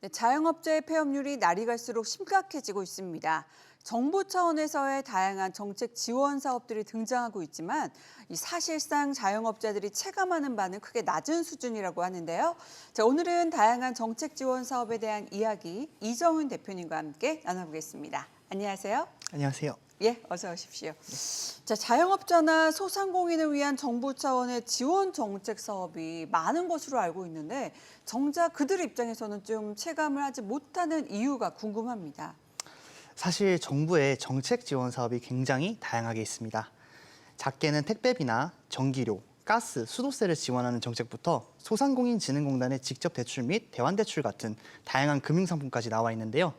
네, 자영업자의 폐업률이 날이 갈수록 심각해지고 있습니다. 정부 차원에서의 다양한 정책 지원 사업들이 등장하고 있지만 사실상 자영업자들이 체감하는 바는 크게 낮은 수준이라고 하는데요. 자, 오늘은 다양한 정책 지원 사업에 대한 이야기 이정훈 대표님과 함께 나눠보겠습니다. 안녕하세요. 안녕하세요. 예, 어서 오십시오. 자, 자영업자나 소상공인을 위한 정부 차원의 지원 정책 사업이 많은 것으로 알고 있는데 정작 그들 입장에서는 좀 체감을 하지 못하는 이유가 궁금합니다. 사실 정부의 정책 지원 사업이 굉장히 다양하게 있습니다. 작게는 택배비나 전기료, 가스, 수도세를 지원하는 정책부터 소상공인진흥공단의 직접 대출 및 대환대출 같은 다양한 금융상품까지 나와 있는데요.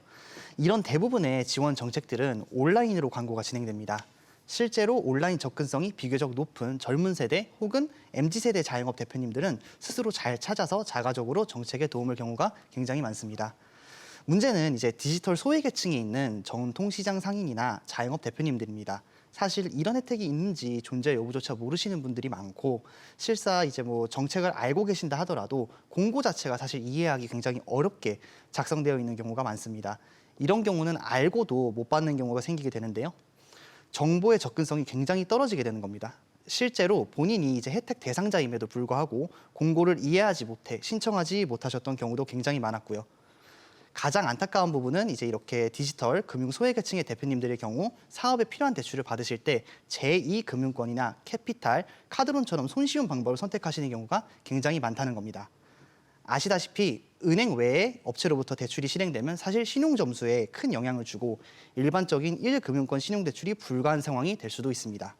이런 대부분의 지원 정책들은 온라인으로 광고가 진행됩니다. 실제로 온라인 접근성이 비교적 높은 젊은 세대 혹은 MZ세대 자영업 대표님들은 스스로 잘 찾아서 자가적으로 정책에 도움을 경우가 굉장히 많습니다. 문제는 이제 디지털 소외계층이 있는 전통시장 상인이나 자영업 대표님들입니다. 사실 이런 혜택이 있는지 존재 여부조차 모르시는 분들이 많고 실사 이제 뭐 정책을 알고 계신다 하더라도 공고 자체가 사실 이해하기 굉장히 어렵게 작성되어 있는 경우가 많습니다. 이런 경우는 알고도 못 받는 경우가 생기게 되는데요. 정보의 접근성이 굉장히 떨어지게 되는 겁니다. 실제로 본인이 이제 혜택 대상자임에도 불구하고 공고를 이해하지 못해 신청하지 못하셨던 경우도 굉장히 많았고요. 가장 안타까운 부분은 이제 이렇게 디지털 금융 소외계층의 대표님들의 경우 사업에 필요한 대출을 받으실 때 제2금융권이나 캐피탈, 카드론처럼 손쉬운 방법을 선택하시는 경우가 굉장히 많다는 겁니다. 아시다시피 은행 외에 업체로부터 대출이 실행되면 사실 신용 점수에 큰 영향을 주고 일반적인 1금융권 신용대출이 불가한 상황이 될 수도 있습니다.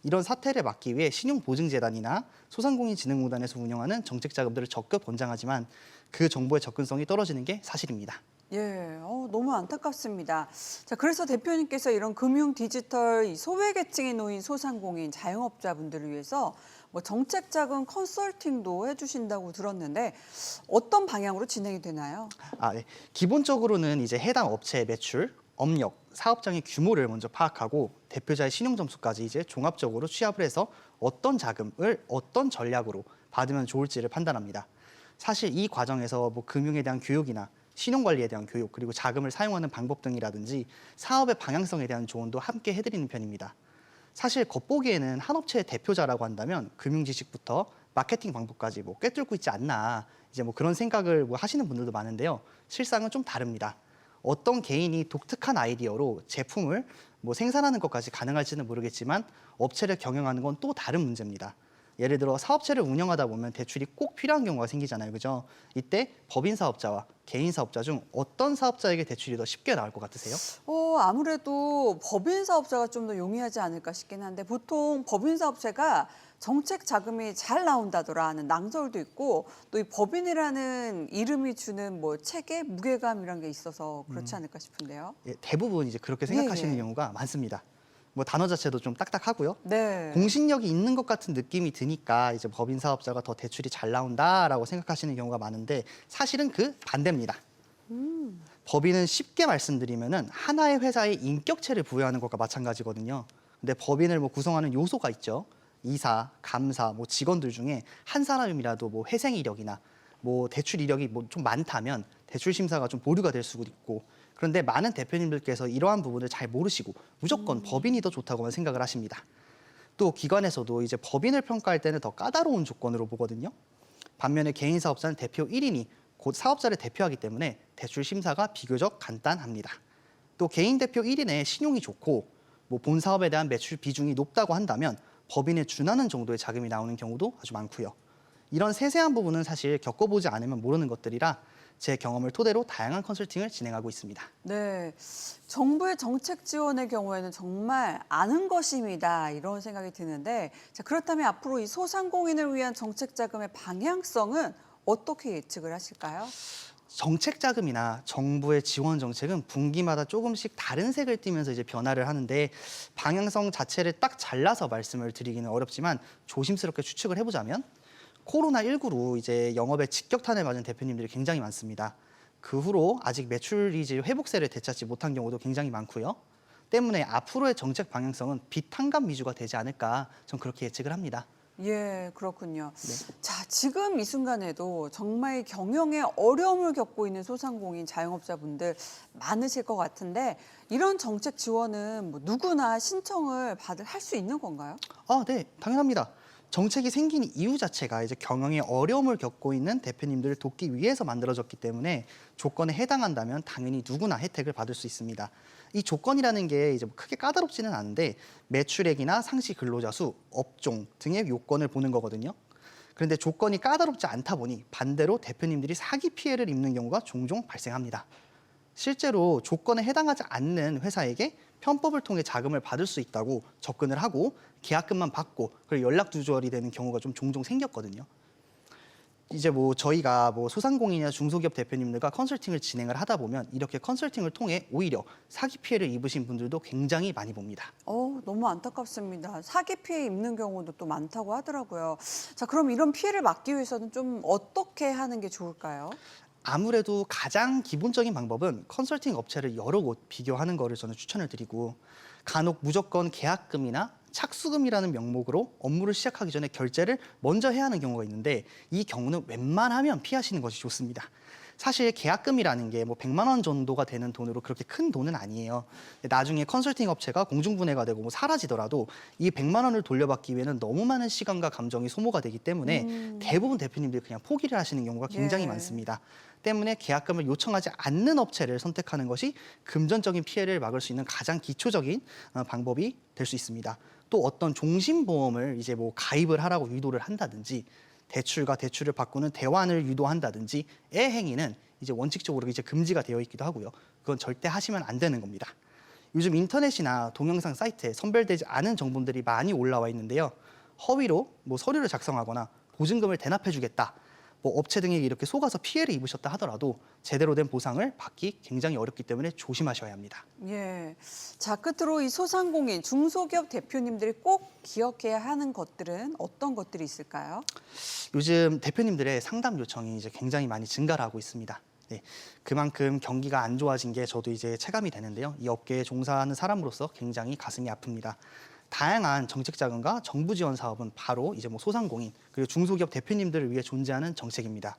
이런 사태를 막기 위해 신용보증재단이나 소상공인진흥공단에서 운영하는 정책 자금들을 적극 권장하지만 그 정보의 접근성이 떨어지는 게 사실입니다. 예, 너무 안타깝습니다. 자, 그래서 대표님께서 이런 금융 디지털 이 소외계층에 놓인 소상공인 자영업자분들을 위해서 뭐 정책 자금 컨설팅도 해주신다고 들었는데 어떤 방향으로 진행이 되나요? 네. 기본적으로는 이제 해당 업체의 매출, 업력, 사업장의 규모를 먼저 파악하고 대표자의 신용 점수까지 이제 종합적으로 취합을 해서 어떤 자금을 어떤 전략으로 받으면 좋을지를 판단합니다. 사실 이 과정에서 뭐 금융에 대한 교육이나 신용관리에 대한 교육, 그리고 자금을 사용하는 방법 등이라든지 사업의 방향성에 대한 조언도 함께 해드리는 편입니다. 사실 겉보기에는 한 업체의 대표자라고 한다면 금융 지식부터 마케팅 방법까지 뭐 꿰뚫고 있지 않나 이제 뭐 그런 생각을 뭐 하시는 분들도 많은데요. 실상은 좀 다릅니다. 어떤 개인이 독특한 아이디어로 제품을 뭐 생산하는 것까지 가능할지는 모르겠지만 업체를 경영하는 건 또 다른 문제입니다. 예를 들어 사업체를 운영하다 보면 대출이 꼭 필요한 경우가 생기잖아요. 그죠? 이때 법인 사업자와 개인 사업자 중 어떤 사업자에게 대출이 더 쉽게 나올 것 같으세요? 아무래도 법인 사업자가 좀 더 용이하지 않을까 싶긴 한데 보통 법인 사업체가 정책 자금이 잘 나온다더라 하는 낭설도 있고 또 이 법인이라는 이름이 주는 뭐 체계, 무게감이란 게 있어서 그렇지 않을까 싶은데요. 예, 대부분 이제 그렇게 예, 생각하시는 예. 경우가 많습니다. 뭐 단어 자체도 좀 딱딱하고요. 네. 공신력이 있는 것 같은 느낌이 드니까 이제 법인 사업자가 더 대출이 잘 나온다라고 생각하시는 경우가 많은데 사실은 그 반대입니다. 법인은 쉽게 말씀드리면은 하나의 회사의 인격체를 부여하는 것과 마찬가지거든요. 근데 법인을 뭐 구성하는 요소가 있죠. 이사, 감사, 뭐 직원들 중에 한 사람이라도 뭐 회생 이력이나 뭐 대출 이력이 뭐 좀 많다면 대출 심사가 좀 보류가 될 수도 있고 그런데 많은 대표님들께서 이러한 부분을 잘 모르시고 무조건 법인이 더 좋다고만 생각을 하십니다. 또 기관에서도 이제 법인을 평가할 때는 더 까다로운 조건으로 보거든요. 반면에 개인 사업자는 대표 1인이 곧 사업자를 대표하기 때문에 대출 심사가 비교적 간단합니다. 또 개인 대표 1인의 신용이 좋고 뭐 본 사업에 대한 매출 비중이 높다고 한다면 법인에 준하는 정도의 자금이 나오는 경우도 아주 많고요. 이런 세세한 부분은 사실 겪어보지 않으면 모르는 것들이라 제 경험을 토대로 다양한 컨설팅을 진행하고 있습니다. 네. 정부의 정책 지원의 경우에는 정말 아는 것임이다 이런 생각이 드는데 자, 그렇다면 앞으로 이 소상공인을 위한 정책 자금의 방향성은 어떻게 예측을 하실까요? 정책 자금이나 정부의 지원 정책은 분기마다 조금씩 다른 색을 띠면서 이제 변화를 하는데 방향성 자체를 딱 잘라서 말씀을 드리기는 어렵지만 조심스럽게 추측을 해보자면 코로나19로 이제 영업에 직격탄을 맞은 대표님들이 굉장히 많습니다. 그 후로 아직 매출이 이제 회복세를 되찾지 못한 경우도 굉장히 많고요. 때문에 앞으로의 정책 방향성은 빚 탕감 위주가 되지 않을까 전 그렇게 예측을 합니다. 예, 그렇군요. 네. 자, 지금 이 순간에도 정말 경영에 어려움을 겪고 있는 소상공인 자영업자분들 많으실 것 같은데 이런 정책 지원은 뭐 누구나 신청을 할 수 있는 건가요? 네, 당연합니다. 정책이 생긴 이유 자체가 이제 경영에 어려움을 겪고 있는 대표님들을 돕기 위해서 만들어졌기 때문에 조건에 해당한다면 당연히 누구나 혜택을 받을 수 있습니다. 이 조건이라는 게 이제 뭐 크게 까다롭지는 않은데 매출액이나 상시 근로자 수, 업종 등의 요건을 보는 거거든요. 그런데 조건이 까다롭지 않다 보니 반대로 대표님들이 사기 피해를 입는 경우가 종종 발생합니다. 실제로 조건에 해당하지 않는 회사에게 편법을 통해 자금을 받을 수 있다고 접근을 하고 계약금만 받고 그리고 연락 두절이 되는 경우가 좀 종종 생겼거든요. 이제 뭐 저희가 뭐 소상공인이나 중소기업 대표님들과 컨설팅을 진행을 하다 보면 이렇게 컨설팅을 통해 오히려 사기 피해를 입으신 분들도 굉장히 많이 봅니다. 너무 안타깝습니다. 사기 피해 입는 경우도 또 많다고 하더라고요. 자, 그럼 이런 피해를 막기 위해서는 좀 어떻게 하는 게 좋을까요? 아무래도 가장 기본적인 방법은 컨설팅 업체를 여러 곳 비교하는 거를 저는 추천을 드리고 간혹 무조건 계약금이나 착수금이라는 명목으로 업무를 시작하기 전에 결제를 먼저 해야 하는 경우가 있는데 이 경우는 웬만하면 피하시는 것이 좋습니다. 사실 계약금이라는 게 뭐 100만 원 정도가 되는 돈으로 그렇게 큰 돈은 아니에요. 나중에 컨설팅 업체가 공중분해가 되고 뭐 사라지더라도 이 100만 원을 돌려받기 위해는 너무 많은 시간과 감정이 소모가 되기 때문에 대부분 대표님들이 그냥 포기를 하시는 경우가 굉장히 예. 많습니다. 때문에 계약금을 요청하지 않는 업체를 선택하는 것이 금전적인 피해를 막을 수 있는 가장 기초적인 방법이 될 수 있습니다. 또 어떤 종신보험을 이제 뭐 가입을 하라고 유도를 한다든지 대출과 대출을 바꾸는 대환을 유도한다든지의 행위는 이제 원칙적으로 이제 금지가 되어 있기도 하고요. 그건 절대 하시면 안 되는 겁니다. 요즘 인터넷이나 동영상 사이트에 선별되지 않은 정보들이 많이 올라와 있는데요. 허위로 뭐 서류를 작성하거나 보증금을 대납해주겠다. 뭐 업체 등에게 이렇게 속아서 피해를 입으셨다 하더라도 제대로 된 보상을 받기 굉장히 어렵기 때문에 조심하셔야 합니다. 예. 자, 끝으로 이 소상공인, 중소기업 대표님들이 꼭 기억해야 하는 것들은 어떤 것들이 있을까요? 요즘 대표님들의 상담 요청이 이제 굉장히 많이 증가를 하고 있습니다. 네, 그만큼 경기가 안 좋아진 게 저도 이제 체감이 되는데요. 이 업계에 종사하는 사람으로서 굉장히 가슴이 아픕니다. 다양한 정책 자금과 정부 지원 사업은 바로 이제 뭐 소상공인 그리고 중소기업 대표님들을 위해 존재하는 정책입니다.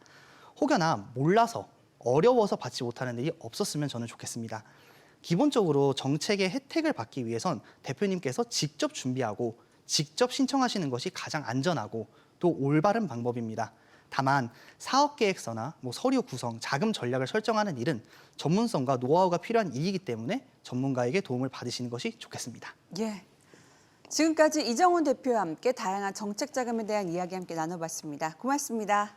혹여나 몰라서 어려워서 받지 못하는 일이 없었으면 저는 좋겠습니다. 기본적으로 정책의 혜택을 받기 위해선 대표님께서 직접 준비하고 직접 신청하시는 것이 가장 안전하고 또 올바른 방법입니다. 다만 사업계획서나 뭐 서류 구성, 자금 전략을 설정하는 일은 전문성과 노하우가 필요한 일이기 때문에 전문가에게 도움을 받으시는 것이 좋겠습니다. 예. 지금까지 이정훈 대표와 함께 다양한 정책 자금에 대한 이야기 함께 나눠봤습니다. 고맙습니다.